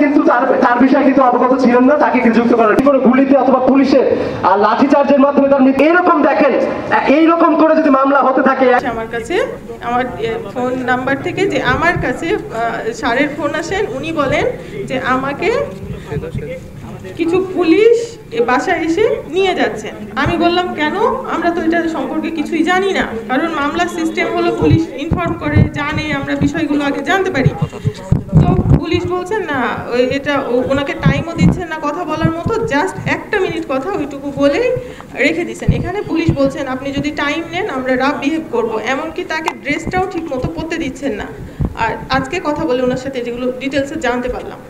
কিন্তু তার বিষয়ে কিন্তু অবগত ছিলেন না, তাকে যুক্ত করার কোনো গুলিতে অথবা পুলিশের লাঠিচার্জের মাধ্যমে তার এরকম দেখেন, এইরকম করে যদি মামলা হতে থাকে। আমার কাছে আমার ফোন নাম্বার থেকে যে আমার কাছে স্যারের ফোন আসেন, উনি বলেন যে আমাকে কিছু পুলিশ বাসায় এসে নিয়ে যাচ্ছেন। আমি বললাম কেন, আমরা তো এটা সম্পর্কে কিছুই জানি না, কারণ মামলার সিস্টেম হলো পুলিশ ইনফর্ম করে, জানে, আমরা বিষয়গুলো আগে জানতে পারি। তো পুলিশ বলছেন না, এটা ওনাকে টাইমও দিচ্ছেন না কথা বলার মতো, জাস্ট 1 মিনিট কথা ওইটুকু বলেই রেখে দিচ্ছেন। এখানে পুলিশ বলছেন আপনি যদি টাইম নেন আমরা রাফ বিহেভ করবো, এমনকি তাকে ড্রেসটাও ঠিক মতো পরতে দিচ্ছেন না। আর আজকে কথা বলে ওনার সাথে যেগুলো ডিটেলসে জানতে পারলাম,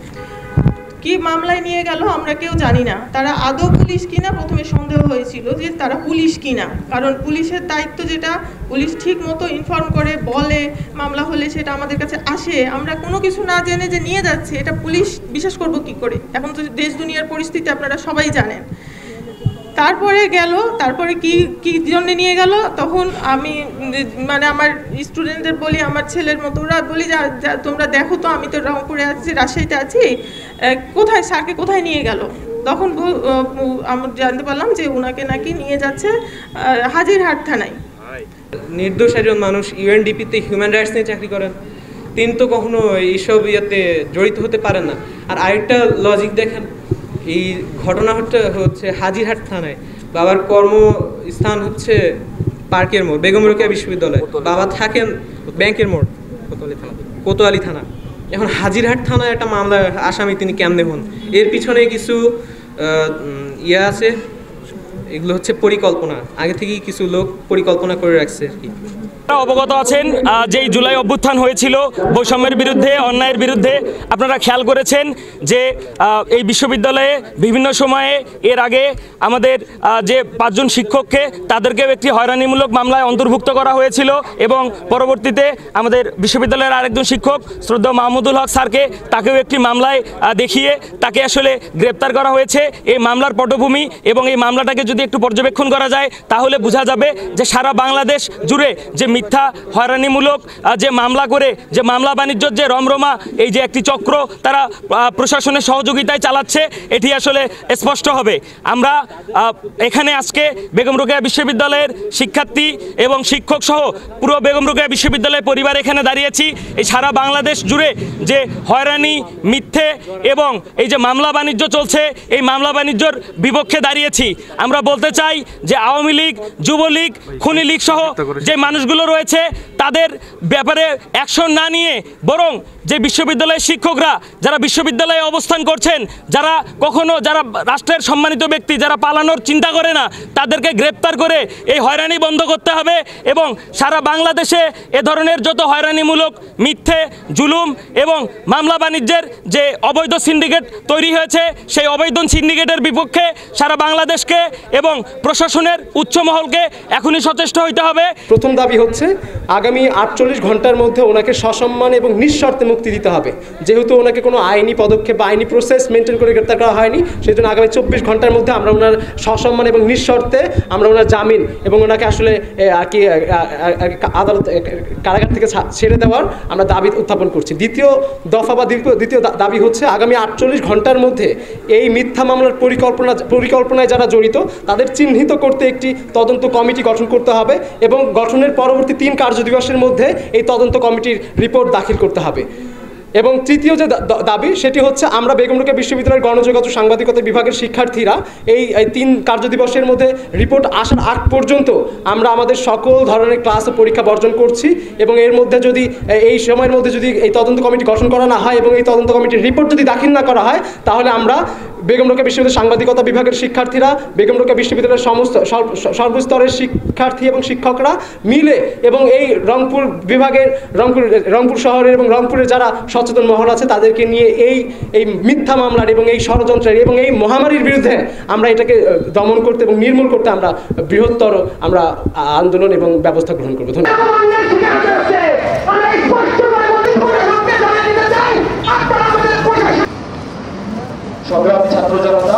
কি মামলায় নিয়ে গেল আমরা কেউ জানি না। তারা আদৌ পুলিশ কিনা প্রথমে সন্দেহ হয়েছিল যে তারা পুলিশ কিনা, কারণ পুলিশের দায়িত্ব যেটা, পুলিশ ঠিক মতো ইনফর্ম করে বলে, মামলা হলে সেটা আমাদের কাছে আসে, আমরা কোনো কিছু না জেনে যে নিয়ে যাচ্ছে এটা পুলিশ বিশ্বাস করব কি করে? এখন তো দেশ দুনিয়ার পরিস্থিতি আপনারা সবাই জানেন। তারপরে কি জন্য নিয়ে গেল, তখন আমি মানে আমার স্টুডেন্টদের বলি, আমার ছেলের মতো ওরা বলি যা তোমরা দেখো তো, আমি তো রংপুরে আছি, রাজশাহীতে আছি, কোথায় স্যারকে কোথায় নিয়ে গেল? তখন আমরা জানতে পারলাম যে ওনাকে নাকি নিয়ে যাচ্ছে হাজিরহাট থানায়। নির্দোষ একজন মানুষ ইউএনডিপিতে হিউম্যান রাইটস নিয়ে চাকরি করেন, তিনি তো কখনো এইসব ইয়েতে জড়িত হতে পারেন না। আর আরেকটা লজিক দেখেন, এই ঘটনা হচ্ছে হাজিরহাট থানায়, বাবার কর্মস্থান হচ্ছে পার্কের মোড়, বেগম রোকেয়া বিশ্ববিদ্যালয়, বাবা থাকেন ব্যাংকের মোড়, কোতোয়ালি থানা। এখন হাজিরহাট থানায় একটা মামলার আসামি তিনি কেমনে হন? এর পিছনে কিছু ইয়ে আছে, এগুলো হচ্ছে পরিকল্পনা, আগে থেকেই কিছু লোক পরিকল্পনা করে রাখছে আর কি। অবগত আছেন যেই জুলাই অভ্যুত্থান হয়েছিল বৈষম্যের বিরুদ্ধে, অন্যায়ের বিরুদ্ধে, আপনারা খেয়াল করেছেন যে এই বিশ্ববিদ্যালয়ে বিভিন্ন সময়ে এর আগে আমাদের যে 5 জন শিক্ষককে তাদেরকেও একটি হয়রানিমূলক মামলায় অন্তর্ভুক্ত করা হয়েছিল, এবং পরবর্তীতে আমাদের বিশ্ববিদ্যালয়ের আরেকজন শিক্ষক শ্রদ্ধা মাহমুদুল হক স্যারকে, তাকেও একটি মামলায় দেখিয়ে তাকে আসলে গ্রেপ্তার করা হয়েছে। এই মামলার পটভূমি এবং এই মামলাটাকে যদি একটু পর্যবেক্ষণ করা যায় তাহলে বোঝা যাবে যে সারা বাংলাদেশ জুড়ে যে মিথ্যা হয়রানিমূলক যে মামলা করে যে মামলা বাণিজ্যর যে রমরমা এই যে একটি চক্র তারা প্রশাসনের সহযোগিতায় চালাচ্ছে, এটি আসলে স্পষ্ট হবে। আমরা এখানে আজকে বেগম রোকেয়া বিশ্ববিদ্যালয়ের শিক্ষার্থী এবং শিক্ষক সহ পুরো বেগম রোকেয়া বিশ্ববিদ্যালয়ের পরিবার এখানে দাঁড়িয়েছি। এই সারা বাংলাদেশ জুড়ে যে হয়রানি, মিথ্যে এবং এই যে মামলা বাণিজ্য চলছে, এই মামলা বাণিজ্যর বিপক্ষে দাঁড়িয়েছি। আমরা বলতে চাই যে আওয়ামী লীগ, যুবলীগ, খনি লীগ সহ যে মানুষগুলো রয়েছে তাদের ব্যাপারে অ্যাকশন না নিয়ে বরং যে বিশ্ববিদ্যালয়ের শিক্ষকরা যারা বিশ্ববিদ্যালয়ে অবস্থান করছেন, যারা রাষ্ট্রের সম্মানিত ব্যক্তি, যারা পালানোর চিন্তা করে না, তাদেরকে গ্রেপ্তার করে এই হয়রানি বন্ধ করতে হবে। এবং সারা বাংলাদেশে এ ধরনের যত হয়রানিমূলক, মিথ্যে, জুলুম এবং মামলা বাণিজ্যের যে অবৈধ সিন্ডিকেট তৈরি হয়েছে, সেই অবৈধ সিন্ডিকেটের বিপক্ষে সারা বাংলাদেশকে এবং প্রশাসনের উচ্চ মহলকে এখনই সচেষ্ট হইতে হবে। প্রথম দাবি হচ্ছে আগামী 48 ঘন্টার মধ্যে ওনাকে সসম্মান এবং নিঃশর্তে মুক্তি দিতে হবে। যেহেতু ওনাকে কোনো আইনি পদক্ষেপ বা আইনি প্রসেস মেনটেন করে গ্রেপ্তার করা হয়নি, সেই জন্য আগামী 24 ঘন্টার মধ্যে আমরা ওনার সসম্মান এবং নিঃশর্তে আমরা ওনার জামিন এবং ওনাকে আসলে আর কি আদালত কারাগার থেকে ছেড়ে দেওয়ার আমরা দাবি উত্থাপন করছি। দ্বিতীয় দাবি হচ্ছে আগামী 48 ঘন্টার মধ্যে এই মিথ্যা মামলার পরিকল্পনায় যারা জড়িত তাদের চিহ্নিত করতে একটি তদন্ত কমিটি গঠন করতে হবে এবং গঠনের পরবর্তী 3 কার্যদিবসের মধ্যে এই তদন্ত কমিটির রিপোর্ট দাখিল করতে হবে। এবং তৃতীয় যে দাবি সেটি হচ্ছে আমরা বেগম রোকেয়া বিশ্ববিদ্যালয়ের গণযোগাযোগ সাংবাদিকতা বিভাগের শিক্ষার্থীরা এই 3 কার্যদিবসের মধ্যে রিপোর্ট আসার আগ পর্যন্ত আমরা আমাদের সকল ধরনের ক্লাস ও পরীক্ষা বর্জন করছি। এবং এর মধ্যে যদি এই সময়ের মধ্যে যদি এই তদন্ত কমিটি গঠন করা না হয় এবং এই তদন্ত কমিটির রিপোর্ট যদি দাখিল না করা হয়, তাহলে আমরা বেগম রোকেয়া বিশ্ববিদ্যালয়ের সাংবাদিকতা বিভাগের শিক্ষার্থীরা, বেগম রোকেয়া বিশ্ববিদ্যালয়ের সমস্ত সর্বস্তরের শিক্ষার্থী এবং শিক্ষকরা মিলে এবং এই রংপুর বিভাগের রংপুর শহরের এবং রংপুরের যারা সচেতন মহল আছে তাদেরকে নিয়ে এই মিথ্যা মামলার এবং এই ষড়যন্ত্রের এবং এই মহামারীর বিরুদ্ধে আমরা এটাকে দমন করতে এবং নির্মূল করতে আমরা বৃহত্তর আমরা আন্দোলন এবং ব্যবস্থা গ্রহণ করব। ধন্যবাদ। সংগ্রামী ছাত্র জনতা,